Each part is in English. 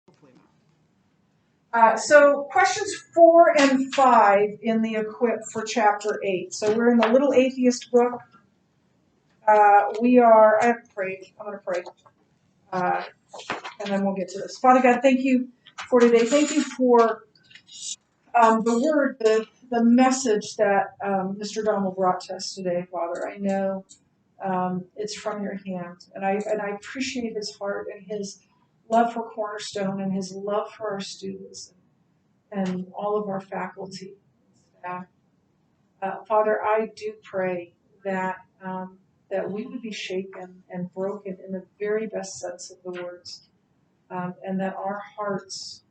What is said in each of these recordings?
Hopefully not. So questions 4 and 5 in the Equip for chapter 8. So we're in the Little Atheist book. I have to pray. I'm going to pray. And then we'll get to this. Father God, thank you for today. Thank you for the word, the message that Mr. Donald brought to us today, Father. I know it's from your hand. And I appreciate his heart and his love for Cornerstone and his love for our students and all of our faculty and staff. Father, I do pray that that we would be shaken and broken in the very best sense of the words, and that our hearts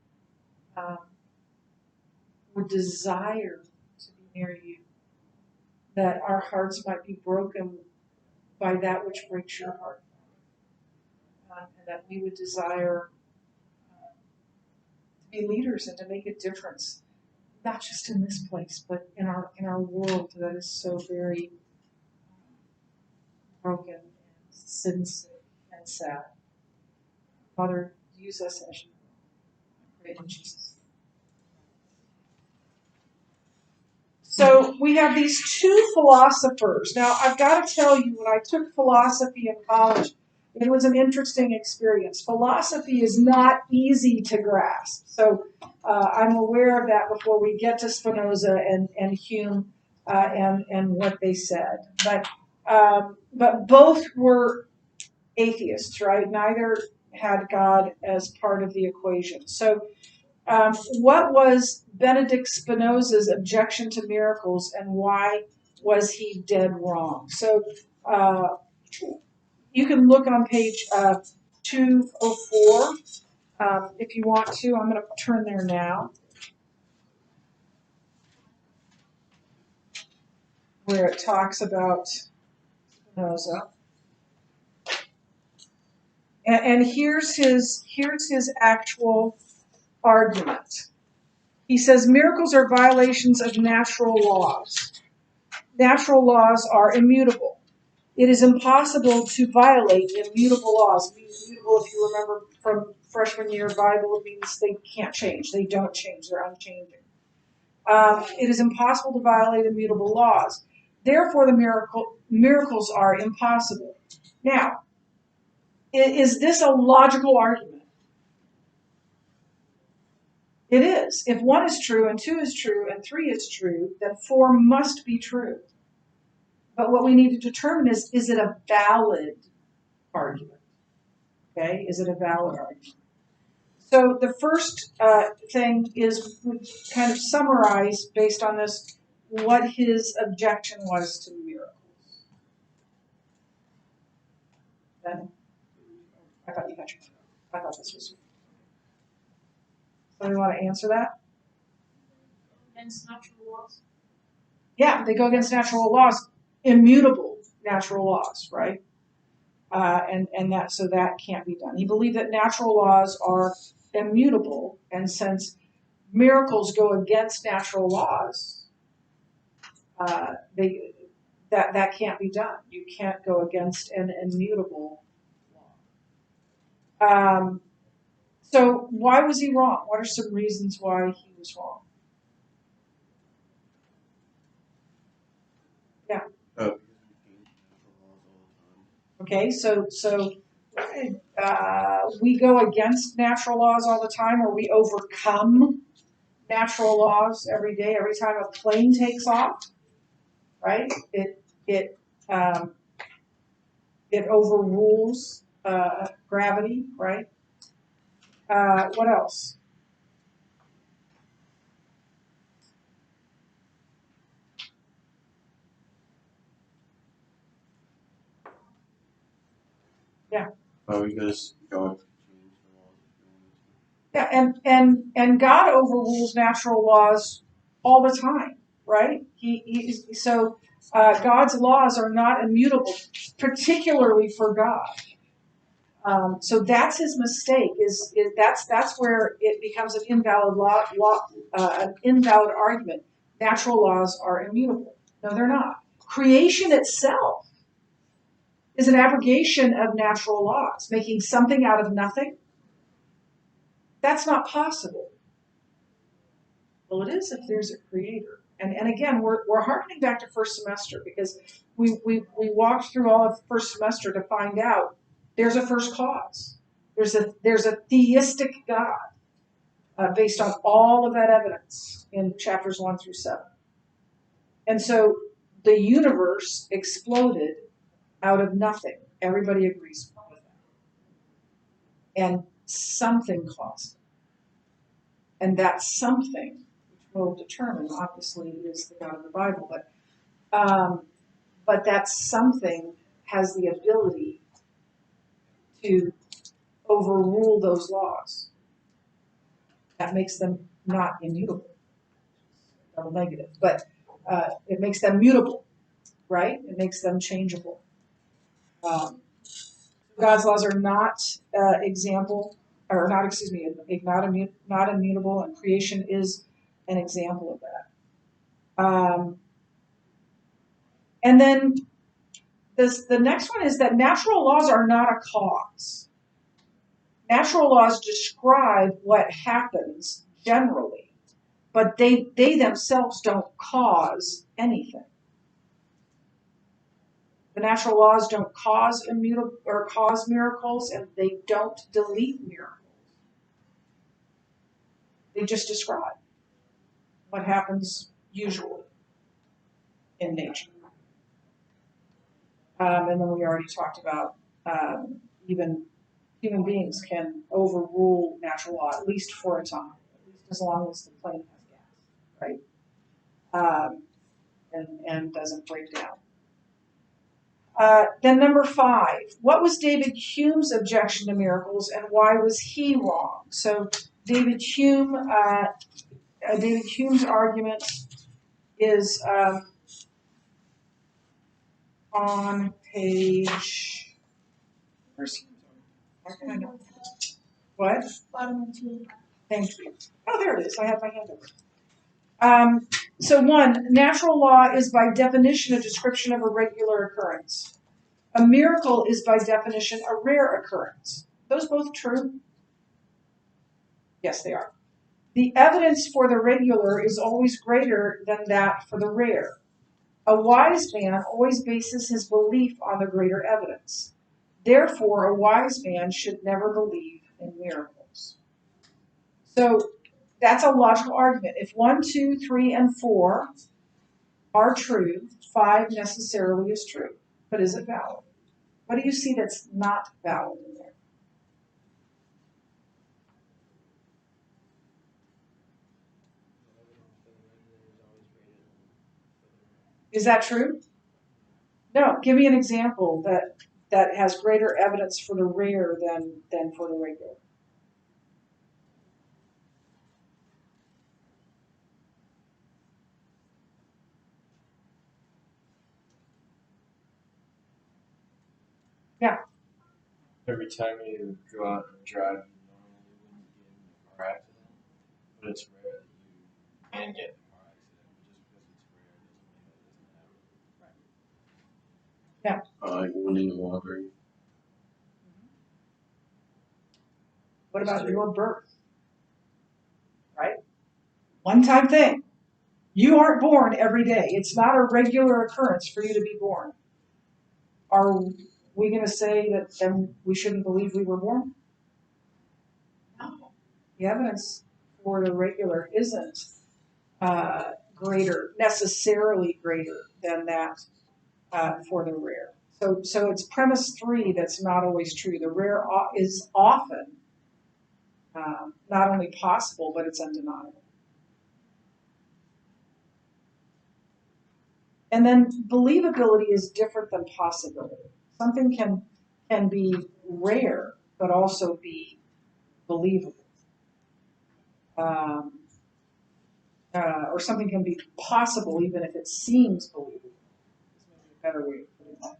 would desire to be near you, that our hearts might be broken by that which breaks your heart, and that we would desire to be leaders and to make a difference, not just in this place, but in our world that is so very broken and sin-sick and sad. Father, use us as you will. I pray in Jesus. So we have these two philosophers. Now, I've got to tell you, when I took philosophy in college, it was an interesting experience. Philosophy is not easy to grasp. So I'm aware of that before we get to Spinoza and Hume and what they said. But both were atheists, right? Neither had God as part of the equation. So what was Benedict Spinoza's objection to miracles, and why was he dead wrong? So you can look on page 204 if you want to. I'm going to turn there now, where it talks about Spinoza. And here's his actual argument. He says miracles are violations of natural laws. Natural laws are immutable. It is impossible to violate immutable laws. Immutable, if you remember from freshman year Bible, it means they can't change. They don't change. They're unchanging. It is impossible to violate immutable laws. Therefore, the miracles are impossible. Now, is this a logical argument? It is. If 1 is true and 2 is true and 3 is true, then 4 must be true. But what we need to determine is it a valid argument? Okay, is it a valid argument? So the first thing is we kind of summarize, based on this, what his objection was to miracles. Then, I thought you had your, I thought this was. Somebody want to answer that? Against natural laws? Yeah, they go against natural laws, immutable natural laws, right? And that can't be done. He believed that natural laws are immutable, and since miracles go against natural laws, that can't be done. You can't go against an immutable law. So why was he wrong? What are some reasons why he was wrong? Yeah. Okay, so we go against natural laws all the time, or we overcome natural laws every day. Every time a plane takes off, right? It overrules gravity, right? What else? Yeah. Because God. Yeah, and God overrules natural laws all the time, right? So God's laws are not immutable, particularly for God. So that's his mistake. That's where it becomes an invalid an invalid argument. Natural laws are immutable. No, they're not. Creation itself is an abrogation of natural laws, making something out of nothing. That's not possible. Well, it is if there's a creator. And again, we're harkening back to first semester because we walked through all of first semester to find out there's a first cause. There's a theistic God based on all of that evidence in chapters 1 through 7. And so the universe exploded out of nothing. Everybody agrees with that. And something caused it. And that something, which we'll determine, obviously, is the God of the Bible, but that something has the ability to overrule those laws. That makes them not immutable. Double negative. But it makes them mutable, right? It makes them changeable. God's laws are not not immutable, and creation is an example of that. And then the next one is that natural laws are not a cause. Natural laws describe what happens generally, but they themselves don't cause anything. The natural laws don't cause miracles, and they don't delete miracles. They just describe what happens usually in nature. And then we already talked about even human beings can overrule natural law, at least for a time, at least as long as the plane has gas, right? And doesn't break down. Then number 5, what was David Hume's objection to miracles, and why was he wrong? So David Hume's argument is on page. Where's what? Bottom 2. Thank you. Oh, there it is. I have my hand over. So 1, natural law is by definition a description of a regular occurrence. A miracle is by definition a rare occurrence. Those both true? Yes, they are. The evidence for the regular is always greater than that for the rare. A wise man always bases his belief on the greater evidence. Therefore, a wise man should never believe in miracles. So that's a logical argument. If 1, 2, 3, and 4 are true, 5 necessarily is true. But is it valid? What do you see that's not valid in there? Is that true? No. Give me an example that has greater evidence for the rare than for the regular. Yeah. Every time you go out and drive, you normally wouldn't get in a car accident, but it's rare that you can get in a car accident. But just because it's rare doesn't mean that it doesn't happen. Yeah. Like winning the lottery. What about your birth? Right? One-time thing. You aren't born every day. It's not a regular occurrence for you to be born. Are we going to say that then we shouldn't believe we were born? No. The evidence for the regular isn't necessarily greater than that for the rare. So it's premise 3 that's not always true. The rare is often not only possible, but it's undeniable. And then believability is different than possibility. Something can be rare, but also be believable. Or something can be possible even if it seems believable. This may be a better way of putting that.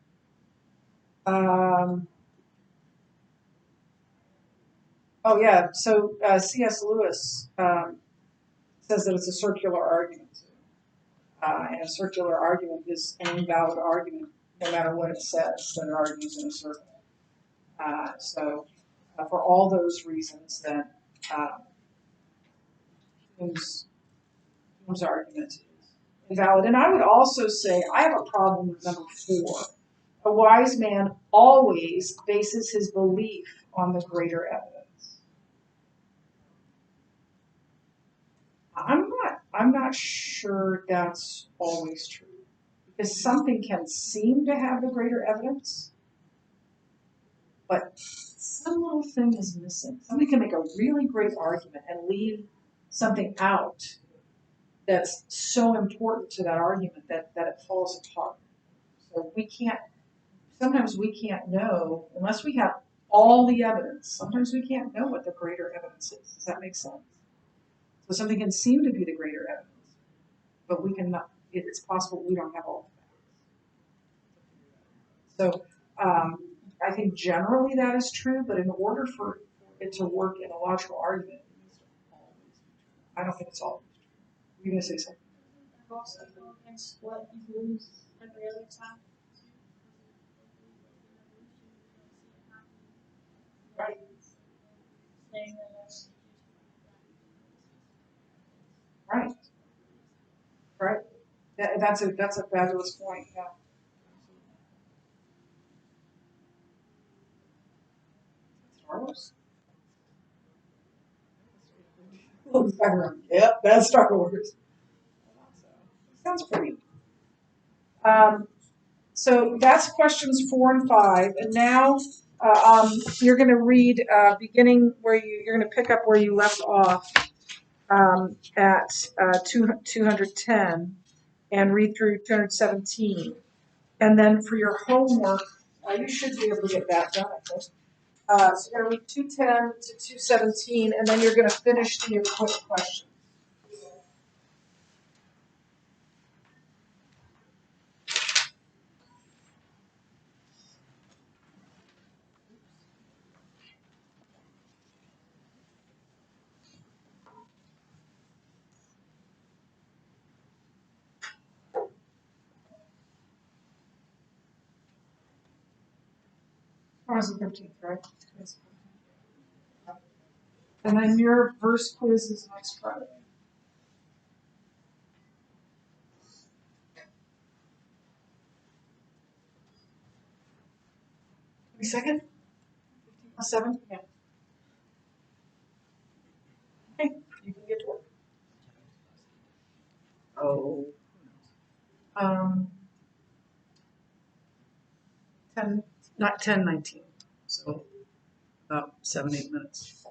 Oh yeah, so C.S. Lewis says that it's a circular argument. And a circular argument is an invalid argument, no matter what it says, that it argues in a circle. So for all those reasons, then whose argument is invalid. And I would also say I have a problem with number 4. A wise man always bases his belief on the greater evidence. I'm not sure that's always true. Because something can seem to have the greater evidence, but some little thing is missing. Somebody can make a really great argument and leave something out that's so important to that argument that it falls apart. So sometimes we can't know, unless we have all the evidence, sometimes we can't know what the greater evidence is. Does that make sense? So something can seem to be the greater evidence, but it's possible we don't have all the facts. So I think generally that is true, but in order for it to work in a logical argument, it needs to always be true. I don't think it's always true. You're going to say something? Also go against what you lose every other time. Right. Saying that that's Right. Right. That's a fabulous point. Yeah. Star Wars. Yep, that's Star Wars. Sounds pretty. So that's questions 4 and 5, and now you're going to read beginning where you're going to pick up where you left off at 210 and read through 217, and then for your homework, you should be able to get that done, I think. So you're going to read 210 to 217, and then you're going to finish the quick question. Tomorrow's the 15th, right? And then your verse quiz is next Friday. Second? 7? Yeah. Okay, you can get to work. Oh. 10, not 10, 19. So about 7, 8 minutes.